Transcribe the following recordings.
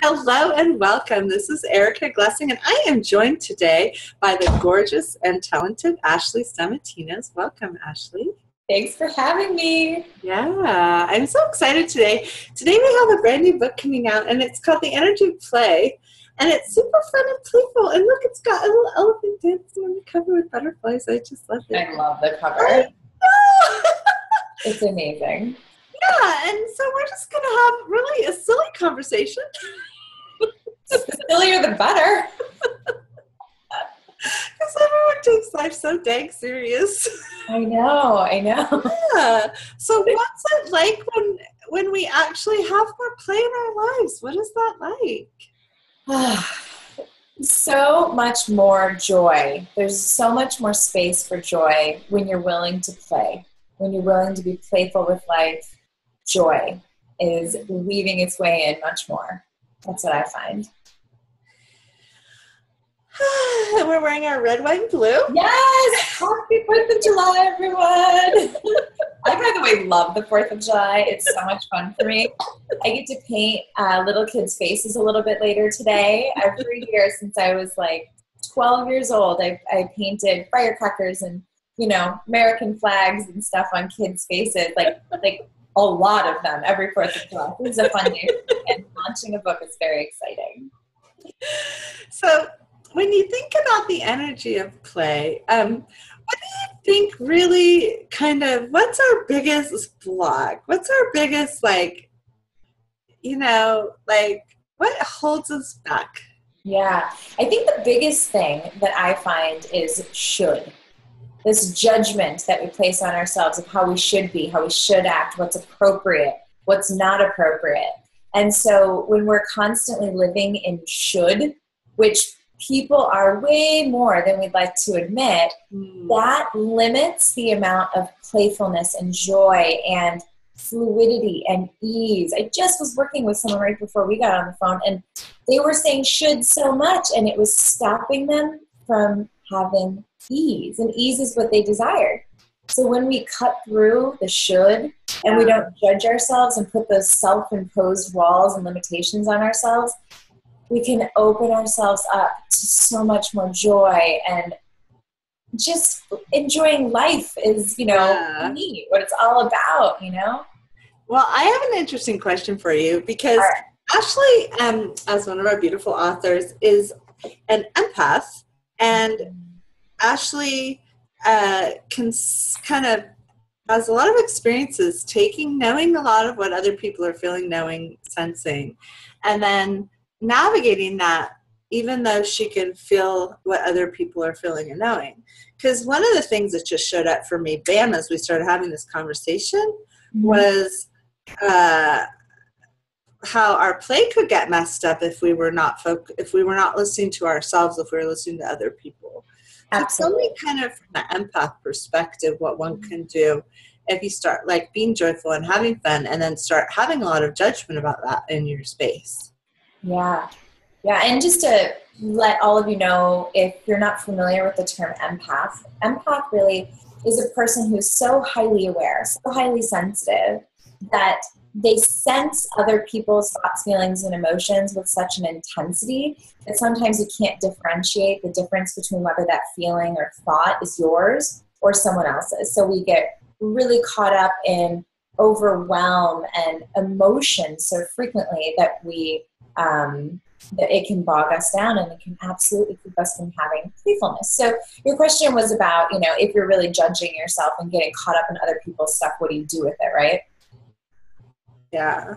Hello and welcome. This is Erica Glessing, and I am joined today by the gorgeous and talented Ashley Stamatinos. Welcome, Ashley. Thanks for having me. Yeah, I'm so excited today. Today we have a brand new book coming out, and it's called The Energy of Play, and it's super fun and playful. And look, it's got a little elephant dancing on the cover with butterflies. I just love it. I love the cover. I know. It's amazing. Yeah, and so we're just going to have really a silly conversation. The sillier the better. Because everyone takes life so dang serious. I know. Yeah. So what's it like when we actually have more play in our lives? What is that like? So much more joy. There's so much more space for joy when you're willing to play, when you're willing to be playful with life. Joy is weaving its way in much more. That's what I find. And we're wearing our red, white, and blue. Yes! Happy 4th of July, everyone! I, by the way, love the 4th of July. It's so much fun for me. I get to paint little kids' faces a little bit later today. Every year since I was like 12 years old, I painted firecrackers and, American flags and stuff on kids' faces, like a lot of them every 4th of July. It was a fun day, and launching a book is very exciting. So when you think about the energy of play, what do you think really what's our biggest block? What's our biggest, what holds us back? Yeah, I think the biggest thing that I find is should. This judgment that we place on ourselves of how we should be, how we should act, what's appropriate, what's not appropriate. And so when we're constantly living in should, which people are way more than we'd like to admit, that limits the amount of playfulness and joy and fluidity and ease. I just was working with someone right before we got on the phone, and they were saying should so much, and it was stopping them from having ease. And ease is what they desired. So when we cut through the should and we don't judge ourselves and put those self-imposed walls and limitations on ourselves, we can open ourselves up to so much more joy, and just enjoying life is, neat, what it's all about, Well, I have an interesting question for you because Ashley, as one of our beautiful authors, is an empath, and Ashley has a lot of experiences knowing a lot of what other people are feeling, knowing, sensing, and then navigating that, even though she can feel what other people are feeling and knowing. Because one of the things that just showed up for me, bam, as we started having this conversation, was how our play could get messed up if we were not listening to ourselves, if we were listening to other people. Absolutely. So tell me from the empath perspective what one can do if you start being joyful and having fun, and then start having a lot of judgment about that in your space. Yeah. And just to let all of you know, if you're not familiar with the term empath really is a person who's so highly aware, so highly sensitive, that they sense other people's thoughts, feelings, and emotions with such an intensity that sometimes you can't differentiate the difference between whether that feeling or thought is yours or someone else's. So we get really caught up in overwhelm and emotion so frequently that that it can bog us down, and it can absolutely keep us from having playfulness. So your question was about, if you're really judging yourself and getting caught up in other people's stuff, what do you do with it, right? Yeah.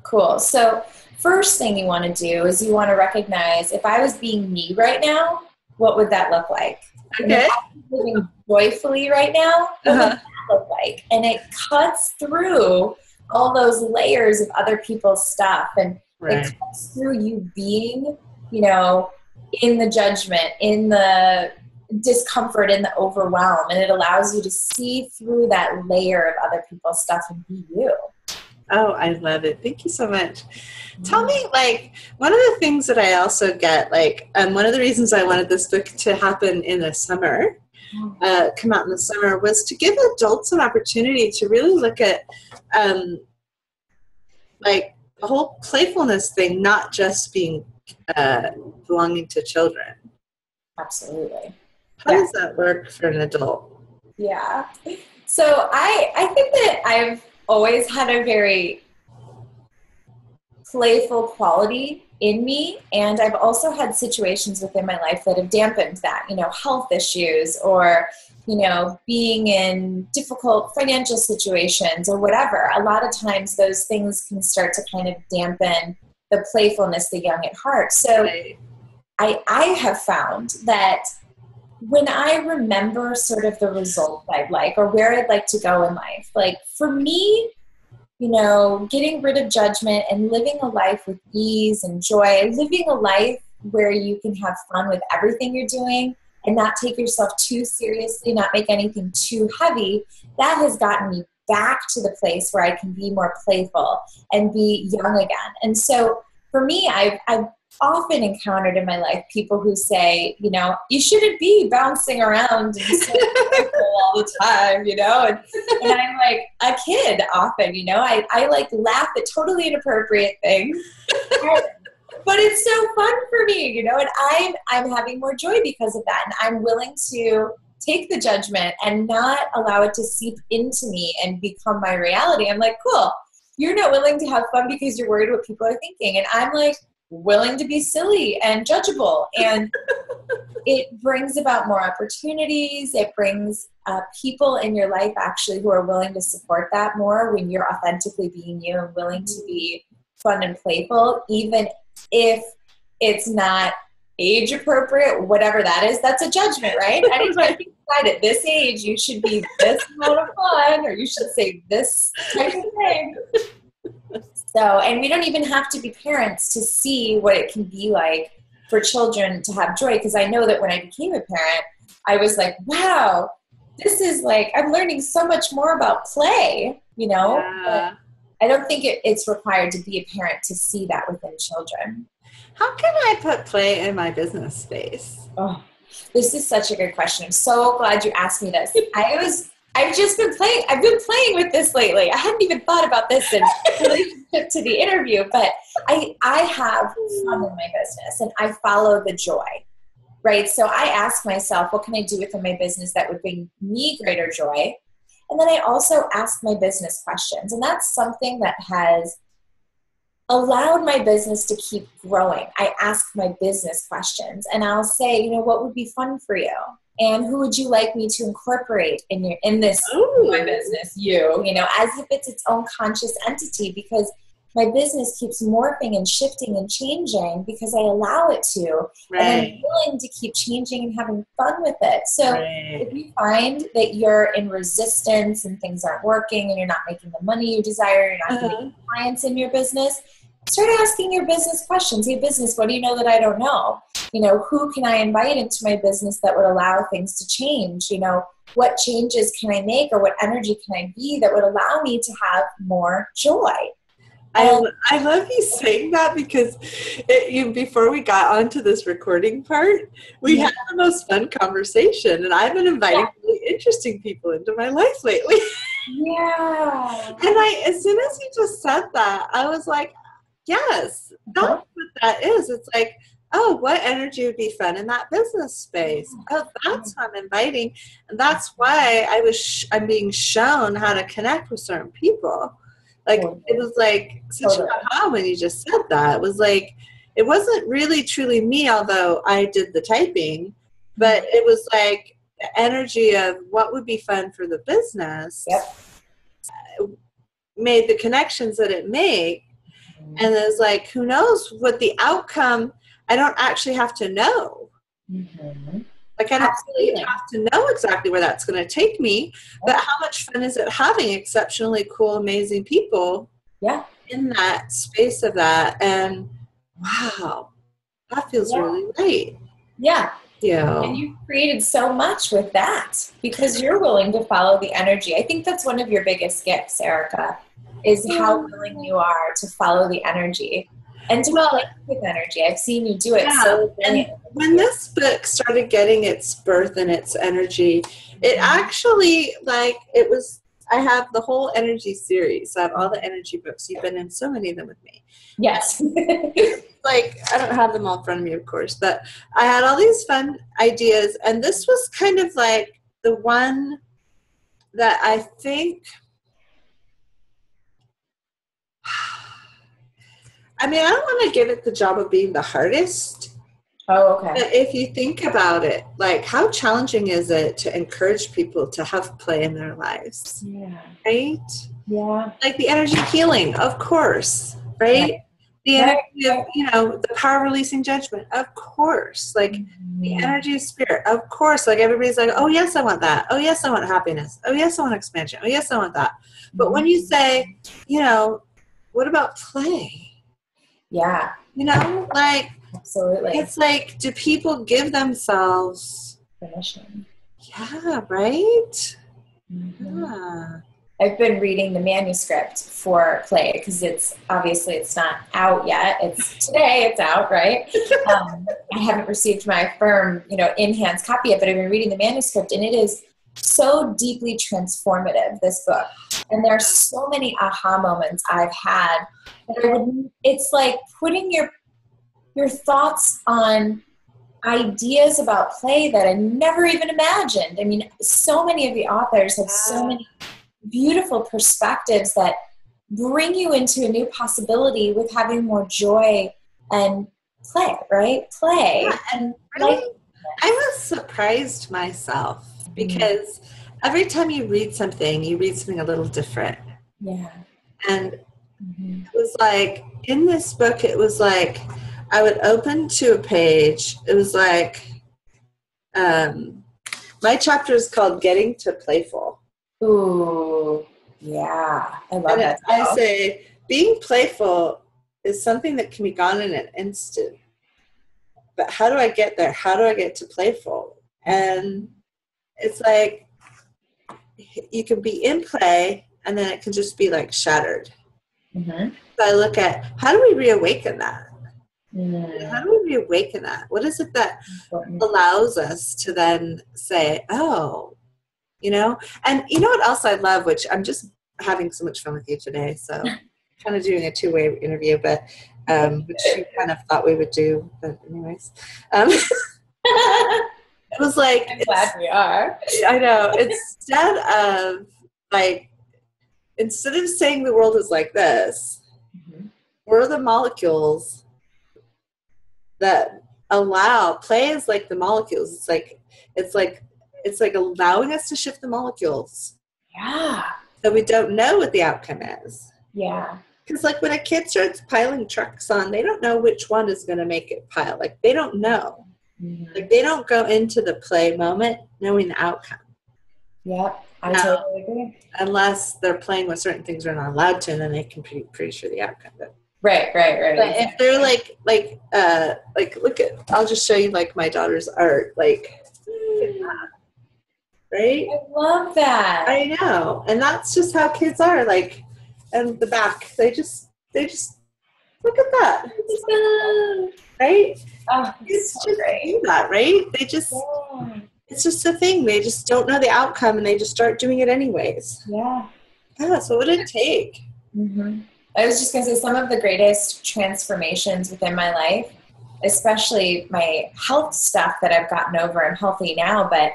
Cool. So first thing you want to do is you want to recognize, if I was being me right now, what would that look like? Okay. If I'm living joyfully right now, what would that look like? And it cuts through all those layers of other people's stuff, and it cuts through you being, in the judgment, in the discomfort, in the overwhelm, and it allows you to see through that layer of other people's stuff and be you. Oh, I love it. Thank you so much. Tell me, one of the things that I also get, one of the reasons I wanted this book to happen in the summer, come out in the summer, was to give adults an opportunity to really look at, the whole playfulness thing, not just being belonging to children. Absolutely. How does that work for an adult? Yeah. So I think that I've always had a very playful quality in me, and I've also had situations within my life that have dampened that, health issues or being in difficult financial situations or whatever. A lot of times those things can start to kind of dampen the playfulness, the young at heart. So I have found that when I remember sort of the result I'd like or where I'd like to go in life, like for me, getting rid of judgment and living a life with ease and joy, living a life where you can have fun with everything you're doing and not take yourself too seriously, not make anything too heavy, that has gotten me back to the place where I can be more playful and be young again. And so for me, I've often encountered in my life people who say, you shouldn't be bouncing around and so playful all the time, and I'm like a kid often, I like laugh at totally inappropriate things, but it's so fun for me, and I'm having more joy because of that, and I'm willing to take the judgment and not allow it to seep into me and become my reality. I'm like, cool, you're not willing to have fun because you're worried what people are thinking, and I'm like willing to be silly and judgeable, and it brings about more opportunities. It brings people in your life actually who are willing to support that more when you're authentically being you and willing to be fun and playful, even if it's not age appropriate, whatever that is. That's a judgment, right? Anytime you decide at this age you should be this amount of fun or you should say this type of thing. So, and we don't even have to be parents to see what it can be like for children to have joy. Because I know that when I became a parent, I was like, wow, this is like, I'm learning so much more about play, Yeah. I don't think it's required to be a parent to see that within children. How can I put play in my business space? Oh, this is such a good question. I'm so glad you asked me this. I've been playing with this lately. I hadn't even thought about this in relationship to the interview, but I have fun in my business and I follow the joy, right? So I ask myself, what can I do within my business that would bring me greater joy? And then I also ask my business questions. And that's something that has allowed my business to keep growing. I ask my business questions and I'll say, what would be fun for you? And who would you like me to incorporate in this my business? As if it's its own conscious entity, because my business keeps morphing and shifting and changing because I allow it to. Right. And I'm willing to keep changing and having fun with it. So if you find that you're in resistance and things aren't working and you're not making the money you desire, you're not getting clients in your business, start asking your business questions. Hey, business, what do you know that I don't know? Who can I invite into my business that would allow things to change? What changes can I make or what energy can I be that would allow me to have more joy? I love you saying that because before we got onto this recording part, we had the most fun conversation, and I've been inviting really interesting people into my life lately. Yeah. And as soon as you just said that, I was like, yes, that's what that is. It's like, oh, what energy would be fun in that business space? Oh, that's what I'm inviting. And that's why I'm being shown how to connect with certain people. Like, it was like such an aha when you just said that. It was like, it wasn't really truly me, although I did the typing, but it was like the energy of what would be fun for the business made the connections that it made. And it was like, who knows what the outcome, I don't actually have to know. Like, I don't really have to know exactly where that's going to take me, but how much fun is it having exceptionally cool, amazing people in that space of that? And wow, that feels really right. Yeah. And you've created so much with that because you're willing to follow the energy. I think that's one of your biggest gifts, Erica, is how willing you are to follow the energy and to play with energy. I've seen you do it so brilliantly. And when this book started getting its birth and its energy, it actually, like, it was I have the whole energy series. So I have all the energy books. You've been in so many of them with me. Yes. Like, I don't have them all in front of me, of course, but I had all these fun ideas. And this was kind of like the one that I think, I mean, I don't want to give it the job of being the hardest. Oh, okay. But if you think about it, like, how challenging is it to encourage people to have play in their lives? Yeah. Right? Yeah. Like the energy of healing, of course, right? The energy of, the power of releasing judgment, of course. Like the energy of spirit, of course. Like everybody's like, oh, yes, I want that. Oh, yes, I want happiness. Oh, yes, I want expansion. Oh, yes, I want that. But when you say, what about play? Yeah. Like, absolutely. It's like, do people give themselves permission? Yeah, right? Mm-hmm. Yeah. I've been reading the manuscript for Play because it's not out yet. Today it's out, right? I haven't received my firm, in-hands copy yet, but I've been reading the manuscript and it is so deeply transformative, this book. And there are so many aha moments I've had. It's like putting your thoughts on ideas about play that I never even imagined. I mean, so many of the authors have so many beautiful perspectives that bring you into a new possibility with having more joy and play, right? Play. Yeah, and really, I was surprised myself because every time you read something a little different. Yeah. And it was like, in this book, it was like, I would open to a page. It was like, my chapter is called Getting to Playful. Ooh, yeah. I love that. I say, being playful is something that can be gone in an instant. But how do I get there? How do I get to playful? And it's like, you can be in play, and then it can just be like shattered. Mm-hmm. So I look at, how do we reawaken that? Mm-hmm. How do we reawaken that? What is it that allows us to then say, oh, And you know what else I love, which I'm just having so much fun with you today, so kind of doing a two-way interview, but which you kind of thought we would do, but anyways. It was like, I'm glad we are. I know. Instead of saying the world is like this, we're the molecules that allow, play is like the molecules. It's like allowing us to shift the molecules. Yeah. So we don't know what the outcome is. Yeah. Because like when a kid starts piling trucks on, they don't know which one is going to make it pile. Like they don't know. Mm-hmm. Like they don't go into the play moment knowing the outcome. Yeah, I totally agree. Unless they're playing with certain things they're not allowed to, and then they can be pretty sure the outcome. But right. But if they're like look at, I'll just show you like my daughter's art. Like, right? I love that. I know, and that's just how kids are. Like, and the back, they just look at that, right? Oh, It's so just great. do that, right? They just, it's just a thing. They just don't know the outcome, and they just start doing it anyways. Yeah. So what did it take? Mm-hmm. I was just going to say some of the greatest transformations within my life, especially my health stuff that I've gotten over. I'm healthy now, but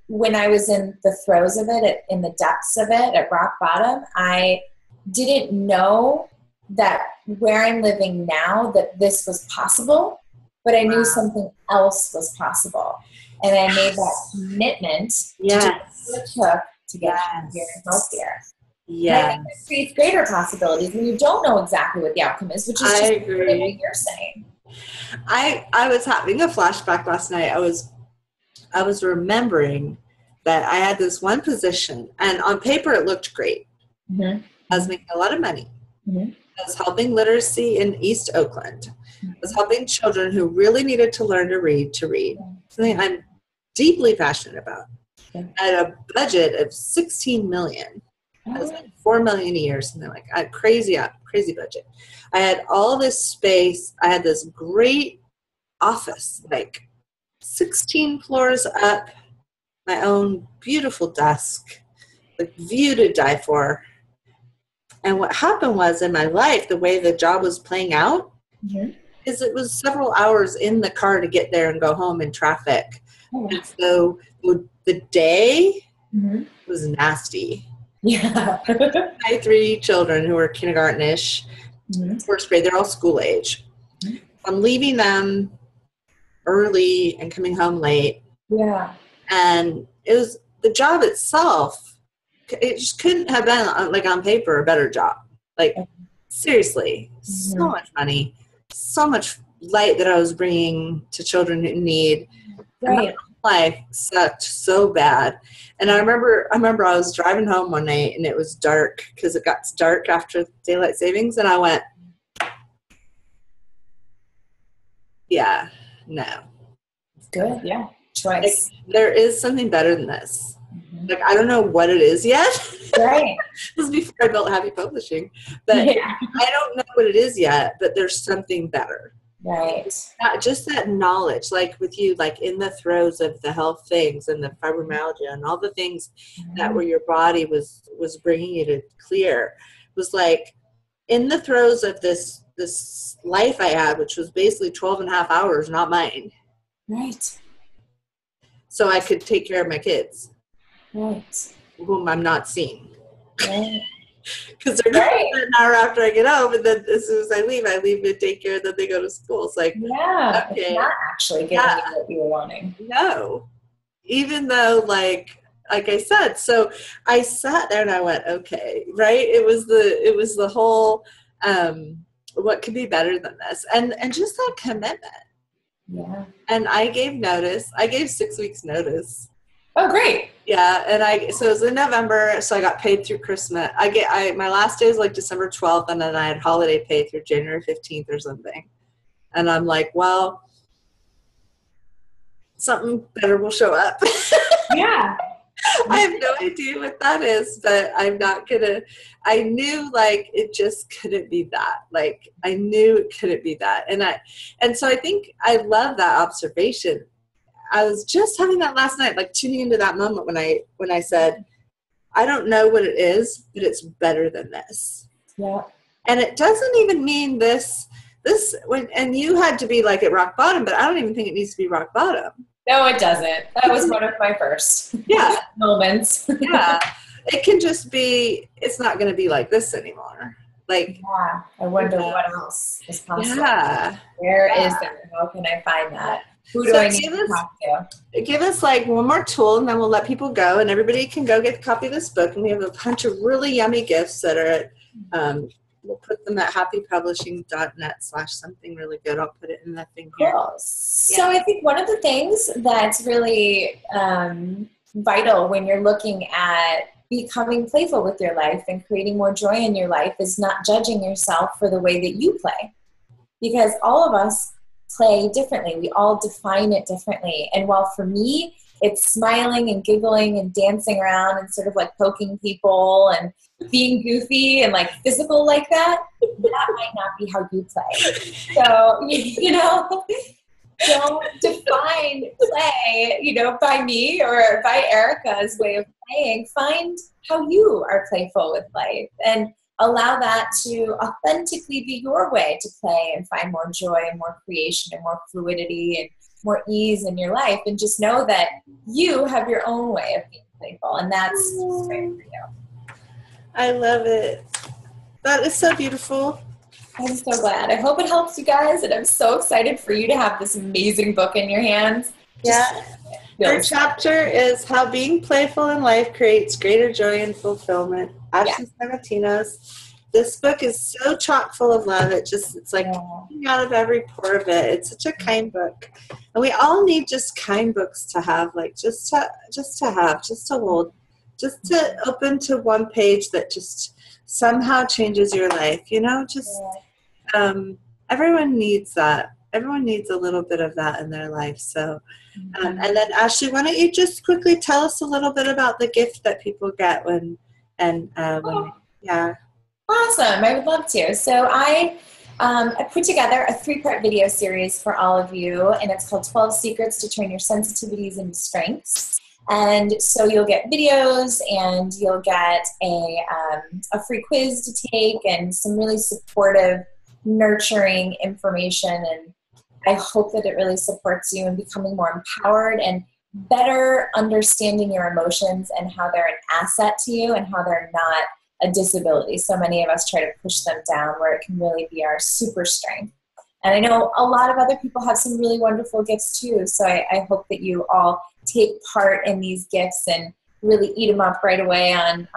when I was in the throes of it, in the depths of it, at rock bottom, I didn't know that where I'm living now, that this was possible, but I knew something else was possible. And I made that commitment to do what it took to get here and healthier. Yeah. And I think it creates greater possibilities when you don't know exactly what the outcome is, which is just what you're saying. I was having a flashback last night. I was remembering that I had this one position, and on paper it looked great. Mm-hmm. I was making a lot of money. Mm-hmm. I was helping literacy in East Oakland. I was helping children who really needed to learn to read, something I'm deeply passionate about. I had a budget of $16 million. I was like $4 million a year, something like that. Crazy budget. I had all this space. I had this great office, like 16 floors up, my own beautiful desk, the view to die for. And what happened was in my life, the way the job was playing out is it was several hours in the car to get there and go home in traffic. Oh. And so the day was nasty. Yeah. I have 3 children who are kindergarten-ish, first grade. They're all school age. I'm leaving them early and coming home late. Yeah. And it was the job itself. It just couldn't have been like on paper a better job. Like seriously, so much money, so much light that I was bringing to children in need. Right. Life sucked so bad. And I remember I was driving home one night and it was dark because it got dark after daylight savings, and I went, yeah, no. Good, yeah. Choice. Like, there is something better than this. Like, I don't know what it is yet. Right. This is before I built Happy Publishing. But I don't know what it is yet, but there's something better. Right. Not just that knowledge, like with you, like in the throes of the health things and the fibromyalgia and all the things that where your body was bringing you to clear, was like in the throes of this life I had, which was basically 12 and a half hours, not mine. Right. So I could take care of my kids. Right. Whom I'm not seeing. Right. Because they're going an hour after I get home, and then as soon as I leave to take care, and then they go to school. It's like, okay. It's not actually getting you what you were wanting. No. Even though, like I said, so I sat there and I went, okay, right? It was the whole, what could be better than this? And just that commitment. Yeah. And I gave notice. I gave 6 weeks notice. Oh, great. Yeah, and so it was in November, so I got paid through Christmas. My last day is like December 12th, and then I had holiday pay through January 15th or something. And I'm like, well, something better will show up. Yeah. I have no idea what that is, but I'm not gonna. I knew like it just couldn't be that. Like I knew it couldn't be that, and so I think I love that observation. I was just having that last night, like tuning into that moment when I said, I don't know what it is, but it's better than this. Yeah. And it doesn't even mean this and you had to be like at rock bottom, but I don't even think it needs to be rock bottom. No, it doesn't. That was one of my first moments. Yeah. It can just be, it's not going to be like this anymore. Like, yeah. I wonder what else is possible. Yeah. Where is there? How can I find that? Who do I need to talk to? Give us like one more tool, and then we'll let people go, and everybody can go get a copy of this book. And we have a bunch of really yummy gifts that are at, we'll put them at happypublishing.net/something really good. I'll put it in that thing here. Cool. So I think one of the things that's really vital when you're looking at becoming playful with your life and creating more joy in your life is not judging yourself for the way that you play. Because all of us play differently. We all define it differently. And while for me, it's smiling and giggling and dancing around and sort of like poking people and being goofy and like physical like that, that might not be how you play. So, don't define play, by me or by Erica's way of playing. Find how you are playful with life and allow that to authentically be your way to play and find more joy and more creation and more fluidity and more ease in your life. And just know that you have your own way of being playful, and that's great for you. I love it. That is so beautiful. I'm so glad. I hope it helps you guys, and I'm so excited for you to have this amazing book in your hands. Her chapter is How Being Playful in Life Creates Greater Joy and Fulfillment. Ashley Stamatinos. This book is so chock full of love. It's like coming out of every pore of it. It's such a kind book. And we all need just kind books to have, like just to hold, just to open to one page that just somehow changes your life, everyone needs that. Everyone needs a little bit of that in their life. So, and then Ashley, why don't you just quickly tell us a little bit about the gift that people get Awesome. I would love to. So I put together a 3-part video series for all of you, and it's called 12 Secrets to Turn Your Sensitivities into Strengths. And so you'll get videos, and you'll get a free quiz to take, and some really supportive, nurturing information. And I hope that it really supports you in becoming more empowered and better understanding your emotions and how they're an asset to you and how they're not a disability. So many of us try to push them down, where it can really be our super strength. And I know a lot of other people have some really wonderful gifts too. So I hope that you all take part in these gifts and really eat them up right away on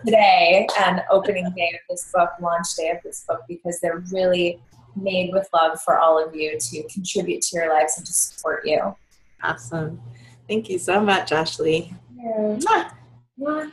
today and opening day of this book, launch day of this book, because they're really made with love for all of you to contribute to your lives and to support you. Awesome. Thank you so much, Ashley. Yeah. Mwah. Mwah.